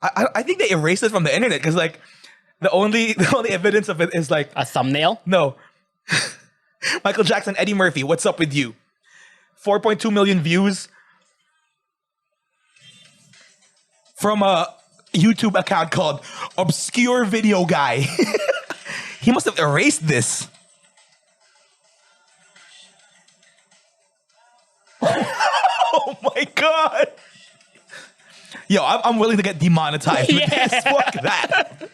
I think they erased it from the internet because like the only evidence of it is like A thumbnail? no. Michael Jackson, Eddie Murphy, what's up with you? 4.2 million views from YouTube account called Obscure Video Guy. He must have erased this. Oh my God. Yo, I'm willing to get demonetized with this. Fuck that.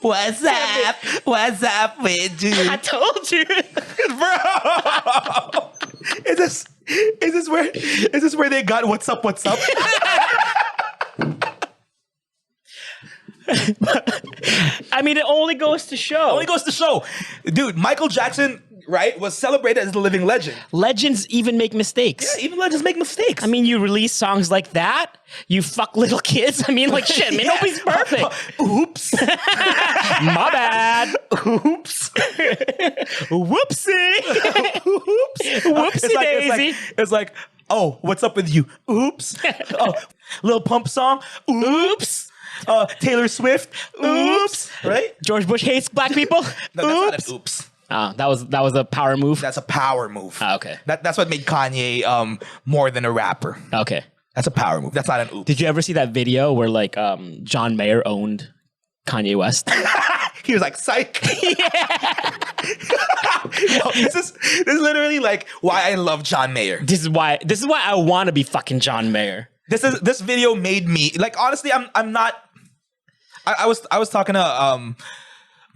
What's up? What's up with you? I told you. Bro. Is this where they got what's up? I mean, it only goes to show. Dude, Michael Jackson, right, was celebrated as the living legend. Legends even make mistakes. Yeah, even legends make mistakes. I mean, you release songs like that, you fuck little kids. I mean, like, shit, man, nobody's perfect. Oops. My bad. Oops. Whoopsie. Whoopsie daisy. It's like, oh, what's up with you? Oops. Oh, Lil Pump song? Oops. Taylor Swift? Oops. Right? George Bush hates black people? No, that's not an oops. That was a power move? That's a power move. Okay. That's what made Kanye more than a rapper. Okay. That's a power move. That's not an oops. Did you ever see that video where like John Mayer owned Kanye West? He was like, psych. Yo, this is literally like why I love John Mayer. This is why I want to be fucking John Mayer. This video made me like, honestly, I'm not. I was talking to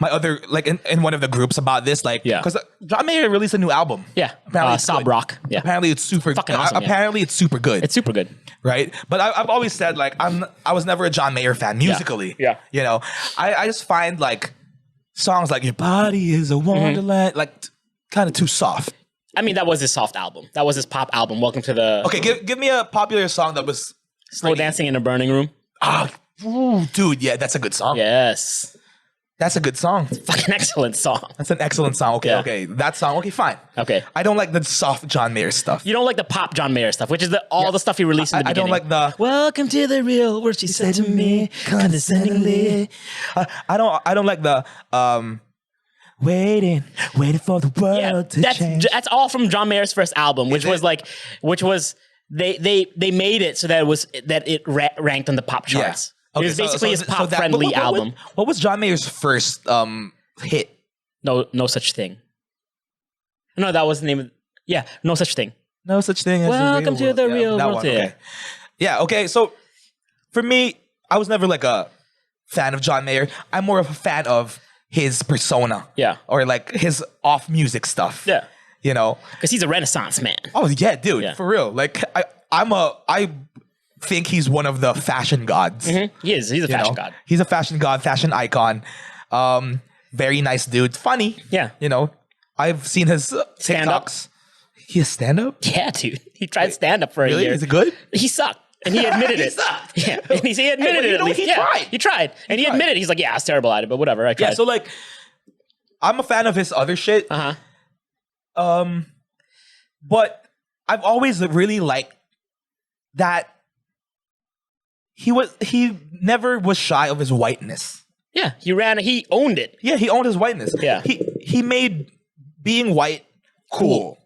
my other, like, in one of the groups about this, like, because John Mayer released a new album. Yeah, Sob Rock. Yeah, apparently it's super fucking awesome. Apparently it's super good. It's super good, right? But I've always said, like, I was never a John Mayer fan musically. Yeah. You know, I just find like songs like "Your Body Is a Wonderland" like kind of too soft. I mean, that was his soft album. That was his pop album. Welcome to the. Okay, give me a popular song that was Slow Dancing in a Burning Room. Ooh, dude, yeah, that's a good song. Yes. That's a good song. Fucking excellent song. That's an excellent song. Okay, Yeah. okay. That song, okay, fine. Okay. I don't like the soft John Mayer stuff. You don't like the pop John Mayer stuff, which is all the stuff he released in the I beginning. don't like the Welcome to the real world, she said to me condescendingly. I don't like the waiting for the world to change. That's all from John Mayer's first album, which was they made it so that it ranked on the pop charts. Okay, it was basically his pop-friendly album. What was John Mayer's first hit? No Such Thing. No, that was the name of... Yeah, No Such Thing. No Such Thing as Welcome to the real world. Okay. Yeah, okay. So, for me, I was never like a fan of John Mayer. I'm more of a fan of his persona. Yeah. Or like his off-music stuff. Yeah. You know? Because he's a Renaissance man. Oh, yeah, dude. Yeah. For real. Like, I think he's one of the fashion gods. Mm-hmm. He is. He's a fashion god. He's a fashion god, fashion icon. Very nice dude. Funny. Yeah. You know, I've seen his Stand-up. TikToks. He has stand-up? Yeah, dude. He tried stand-up for a year. Is it good? He sucked. And he admitted it. sucked. Yeah. And he admitted it at least. He tried. He tried. And he admitted, he's like, yeah, I was terrible at it, but whatever. I tried. Yeah, so like, I'm a fan of his other shit. Uh-huh. But I've always really liked that he never was shy of his whiteness. Yeah, he owned it. Yeah, he owned his whiteness. Yeah. He made being white cool.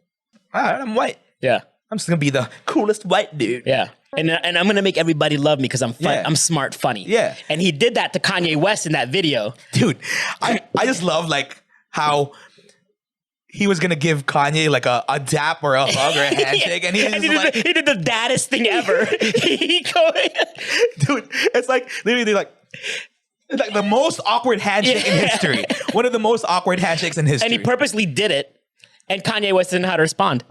All right, I'm white. Yeah. I'm just gonna be the coolest white dude. Yeah. And I'm gonna make everybody love me because I'm fun. Yeah. I'm smart, funny. Yeah. And he did that to Kanye West in that video. Dude, I just love like how he was gonna give Kanye like a dap or a hug or a handshake, and he did the daddest thing ever. Dude, it's like literally like the most awkward handshake in history. One of the most awkward handshakes in history. And he purposely did it, and Kanye West didn't know how to respond.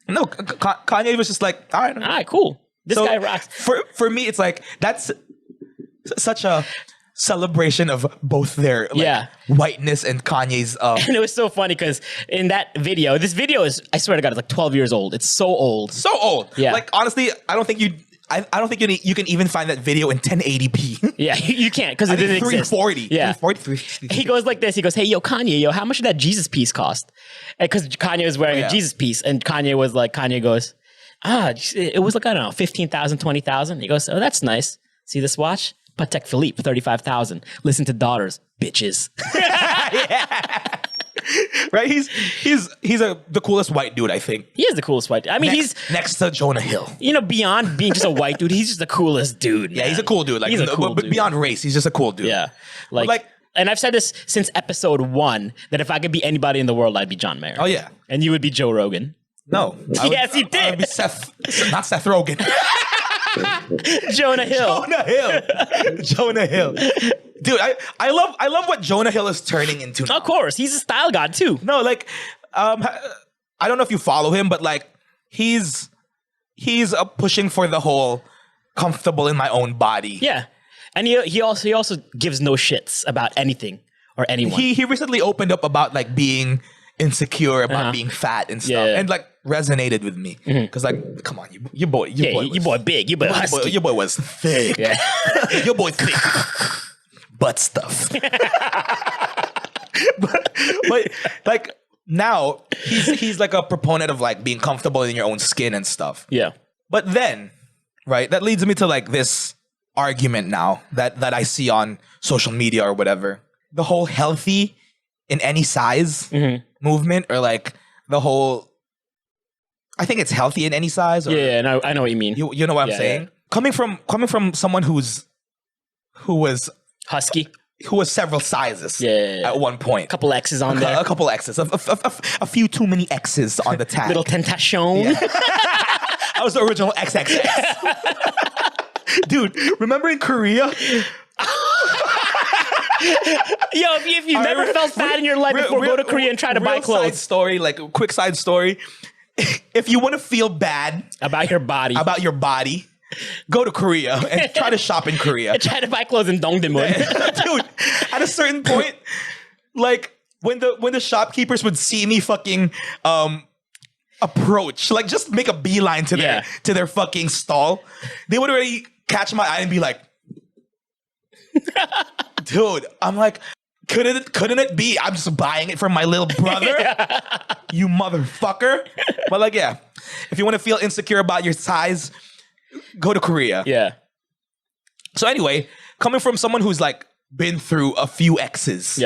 No, Kanye was just like, all right, cool. This guy rocks. For me, it's like that's such a celebration of both their whiteness and Kanye's. And it was so funny because in that video, this video is, I swear to God, it's like 12 years old. It's so old. So old. Yeah. Like, honestly, I don't think you can even find that video in 1080p. Yeah, you can't because it didn't exist. 340. Yeah. 340. He goes like this. He goes, hey, yo, Kanye, how much did that Jesus piece cost? Because Kanye was wearing a Jesus piece. And Kanye goes, it was like, I don't know, 15,000, 20,000. He goes, oh, that's nice. See this watch? Patek Philippe, 35,000. Listen to daughters, bitches. Right? He's the coolest white dude, I think. He is the coolest white dude. I mean, he's next to Jonah Hill. You know, beyond being just a white dude, he's just the coolest dude. Yeah, man. he's a cool dude. Like, he's a cool but dude. beyond race, he's just a cool dude. Yeah. Like, and I've said this since episode 1 that if I could be anybody in the world, I'd be John Mayer. Oh, yeah. And you would be Joe Rogan. No. Yes, he did. I would be not Seth Rogen. Jonah Hill. Jonah Hill. Dude, I love what Jonah Hill is turning into now. Of course. He's a style god, too. No, like, I don't know if you follow him, but like, he's pushing for the whole comfortable in my own body. Yeah. And he also gives no shits about anything or anyone. He recently opened up about like being insecure about being fat and stuff, and like resonated with me because like, come on, your boy big, your boy husky. Your boy was thick. Yeah. Your boy thick. Butt stuff. but like now he's like a proponent of like being comfortable in your own skin and stuff. Yeah. But then, right, that leads me to like this argument now that I see on social media or whatever. The whole healthy in any size movement, or like the whole, I think it's healthy in any size. Or, yeah, I know what you mean. You know what I'm saying? Yeah. Coming from someone who was husky, who was several sizes at one point. A couple X's on there. A couple X's. A few too many X's on the tag. Little Tentacion. Yeah. I was the original XXX. Dude, remember in Korea? Yo, if you've never felt fat in your life before, go to Korea and try to buy clothes. Side story, like a quick side story. If you want to feel bad about your body, go to Korea and try to shop in Korea. And try to buy clothes in Dongdaemun. Dude, at a certain point, like when the shopkeepers would see me fucking approach, like just make a beeline to their fucking stall, they would already catch my eye and be like, dude, I'm like, couldn't it be I'm just buying it from my little brother? You motherfucker. But like, yeah, if you want to feel insecure about your size, go to Korea. Yeah. So anyway, coming from someone who's like been through a few X's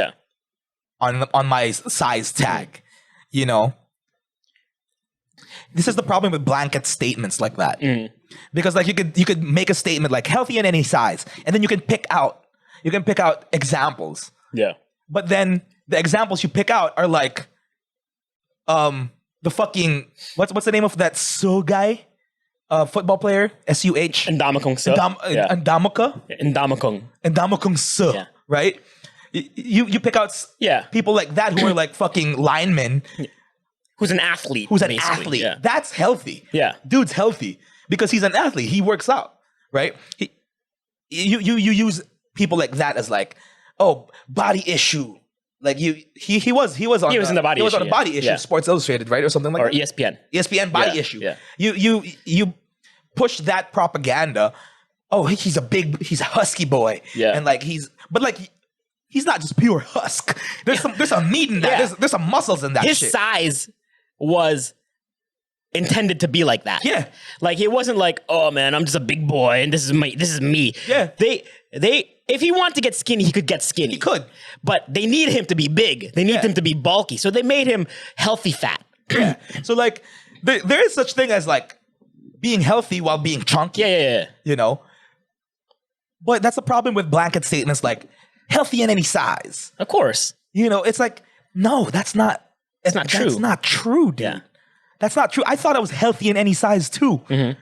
on my size tag, you know, this is the problem with blanket statements like that. Because like you could make a statement like healthy in any size, and then you can pick out examples. Yeah. But then the examples you pick out are like the fucking what's the name of that guy? Football player, SUH. Ndamakong Suh. Ndamakong Suh. Yeah. Right? You pick out people like that who are like fucking linemen. Who's an athlete. Yeah. That's healthy. Yeah. Dude's healthy because he's an athlete. He works out, right? You use people like that as like, oh, body issue. Like he was on the body issue, Sports Illustrated, right? Or something like that. Or ESPN. ESPN body issue. Yeah. You push that propaganda. Oh, he's a husky boy. Yeah. And like he's not just pure husk. There's some meat in that. There's some muscles in that His shit. size was intended to be like that. Yeah. Like it wasn't like, oh man, I'm just a big boy and this is me. Yeah. They if he wanted to get skinny, he could get skinny. He could. But they need him to be big. They need him to be bulky. So they made him healthy fat. Yeah. So like there is such thing as like being healthy while being chunky. Yeah. You know? But that's the problem with blanket statements like healthy in any size. Of course. You know, it's like, no, that's not true. That's not true, dude. Yeah. That's not true. I thought I was healthy in any size too. Mm-hmm.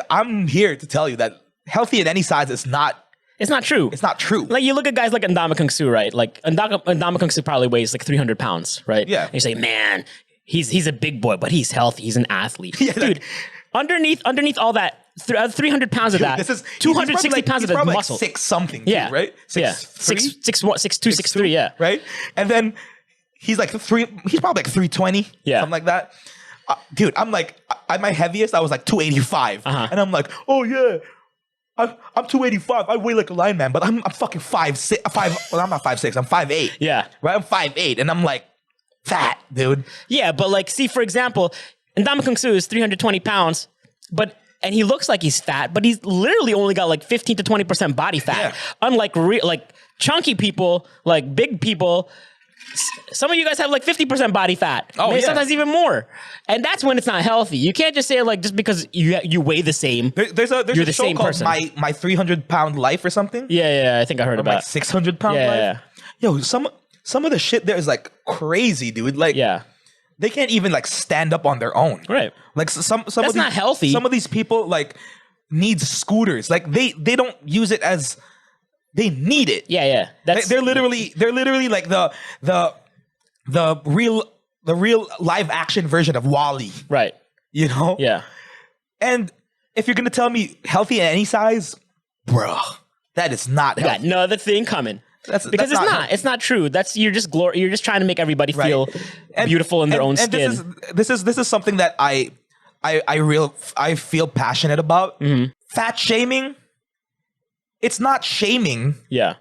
I'm here to tell you that healthy in any size is not. It's not true. It's not true. Like you look at guys like Ndamakong Suh, right? Like Ndamakong Suh probably weighs like 300 pounds, right? Yeah. And you say, man, he's a big boy, but he's healthy. He's an athlete. Yeah, dude. Underneath all that, 300 pounds of that, this is 260 pounds of the muscle. Like 6 something, yeah, too, right? 6'2", 6'3", yeah, right. And then he's like he's probably like 320, something like that. Dude, I'm like at my heaviest, I was like 285, and I'm like, oh yeah, I'm 285. I weigh like a lineman, but I'm fucking 5'6". Well, I'm not 5'6". I'm 5'8". Yeah, right. I'm 5'8", and I'm like fat, dude. Yeah, but like, see, for example, Ndamakong Suh is 320 pounds, but and he looks like he's fat, but he's literally only got like 15 to 20% body fat. Yeah. Unlike like chunky people, like big people, some of you guys have like 50% body fat. Oh, maybe sometimes even more. And that's when it's not healthy. You can't just say like just because you weigh the same, there's you're a the show same called person. My 300-pound life or something. Yeah, I think I heard about my 600-pound life. Yeah. Yo, some of the shit there is like crazy, dude. Like, they can't even like stand up on their own. Right. Like some that's of these, not healthy. Some of these people like need scooters. Like they don't use it as they need it. Yeah. They're literally like the real live action version of WALL-E. Right. You know? Yeah. And if you're gonna tell me healthy at any size, bro, that is not healthy. Got another thing coming. Because it's not true. That's you're just trying to make everybody feel beautiful in their own skin. This is something that I feel passionate about. Mm-hmm. Fat shaming. It's not shaming. Yeah.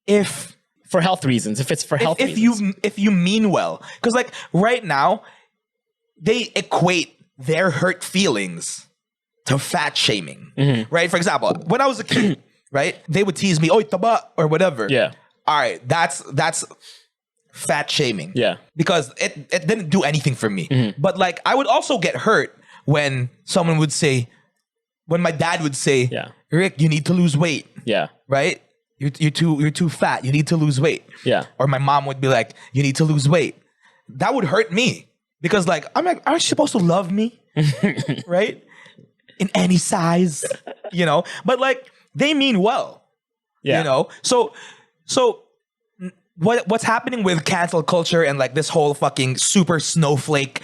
If for health reasons, if it's for health reasons. If you mean well, because like right now, they equate their hurt feelings to fat shaming. Mm-hmm. Right. For example, when I was a kid, right, they would tease me, "Oy taba," or whatever. Yeah. All right, that's fat shaming. Yeah. Because it didn't do anything for me. Mm-hmm. But like I would also get hurt when someone would say, when my dad would say, "Rick, you need to lose weight." Yeah. Right? You're too fat. You need to lose weight. Yeah. Or my mom would be like, "You need to lose weight." That would hurt me. Because like I'm like, aren't you supposed to love me? Right? In any size, you know? But like they mean well. Yeah. You know? So what's happening with cancel culture and like this whole fucking super snowflake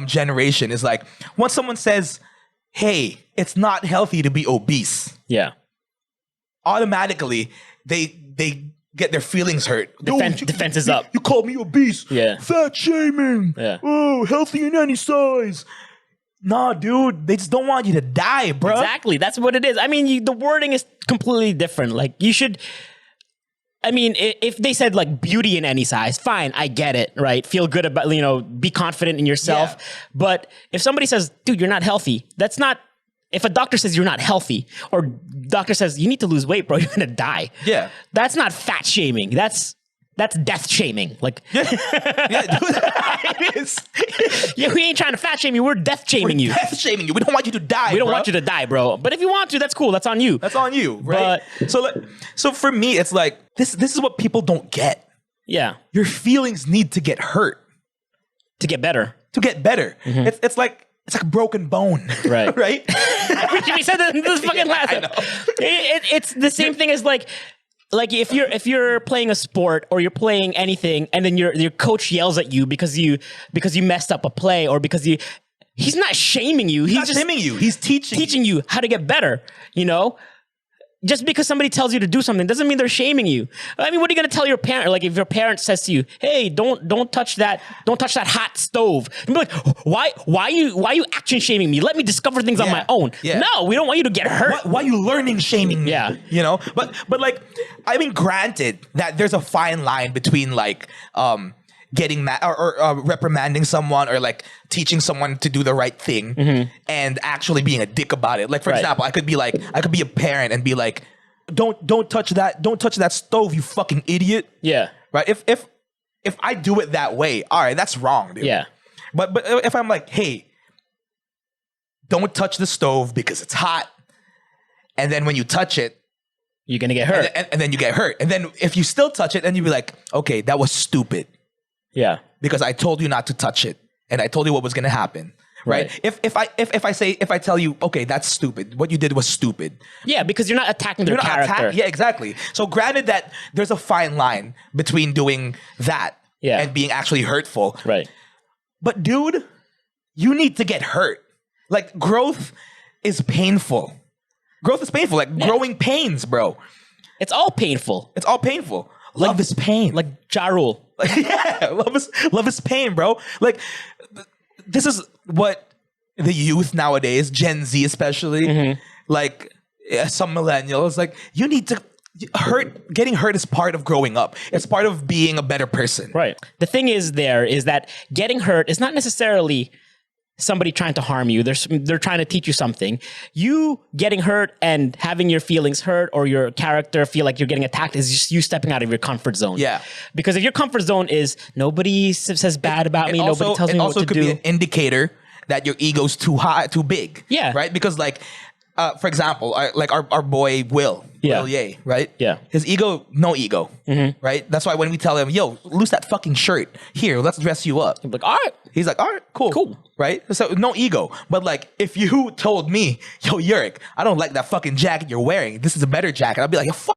generation is like once someone says, "Hey, it's not healthy to be obese." Yeah. Automatically they get their feelings hurt. Defense is up. You called me obese. Yeah. Fat shaming. Yeah. Oh, healthy in any size. Nah, dude, they just don't want you to die, bro. Exactly. That's what it is. I mean, the wording is completely different. Like you should. I mean, if they said like beauty in any size, fine, I get it, right? Feel good about, be confident in yourself. Yeah. But if somebody says, "Dude, you're not healthy," that's not, if a doctor says you're not healthy or doctor says you need to lose weight, bro, you're going to die. Yeah. That's not fat shaming. That's death shaming. Like, yeah, dude, it is. Yeah, we ain't trying to fat shame you. We're death shaming you. Death shaming you. We don't want you to die. We don't want you to die, bro. But if you want to, that's cool. That's on you. That's on you, right? But, so for me, it's like this is what people don't get. Yeah, your feelings need to get hurt to get better. To get better. Mm-hmm. It's like a broken bone, right? Right? We said that in this fucking last. I know. It's the same thing as like if you're playing a sport or you're playing anything and then your coach yells at you because you messed up a play or because he's not shaming you. He's not shaming you. He's teaching you how to get better. Just because somebody tells you to do something doesn't mean they're shaming you. I mean, what are you going to tell your parent? Like if your parent says to you, "Hey, don't touch that hot stove." You'd be like, why are you action shaming me? Let me discover things on my own. Yeah. No, we don't want you to get hurt. Why are you learning shaming me? Yeah. But like, I mean, granted that there's a fine line between like, getting mad or reprimanding someone or like teaching someone to do the right thing and actually being a dick about it. Like for example, I could be a parent and be like, don't touch that stove, you fucking idiot. Yeah. Right. If I do it that way, all right, that's wrong, dude. Yeah. But if I'm like, "Hey, don't touch the stove because it's hot," and then when you touch it, you're gonna get hurt, and then you get hurt, and then if you still touch it, then you'd be like, "Okay, that was stupid." Yeah. Because I told you not to touch it and I told you what was going to happen. Right? If I tell you, "Okay, that's stupid. What you did was stupid." Yeah, because you're not attacking their character. Yeah, exactly. So granted that there's a fine line between doing that and being actually hurtful. Right. But dude, you need to get hurt. Like growth is painful. Growth is painful. Like growing pains, bro. It's all painful. It's all painful. Love is pain. Like Ja Rule. Yeah, love is pain, bro. Like this is what the youth nowadays, Gen Z especially, like some millennials, like you need to getting hurt is part of growing up. It's part of being a better person. Right. The thing is that getting hurt is not necessarily somebody trying to harm you. They're trying to teach you something. You getting hurt and having your feelings hurt or your character feel like you're getting attacked is just you stepping out of your comfort zone. Yeah. Because if your comfort zone is nobody says bad about me, nobody tells me what to do. It also could be an indicator that your ego's too high, too big. Yeah. Right? Because like, for example, like our boy Will Ye, right? Yeah. His ego, no ego, right? That's why when we tell him, yo, loose that fucking shirt. Here, let's dress you up. He's like, all right. He's like, all right, cool. Right? So no ego. But like, if you told me, yo, Euric, I don't like that fucking jacket you're wearing. This is a better jacket. I'd be like, yo, fuck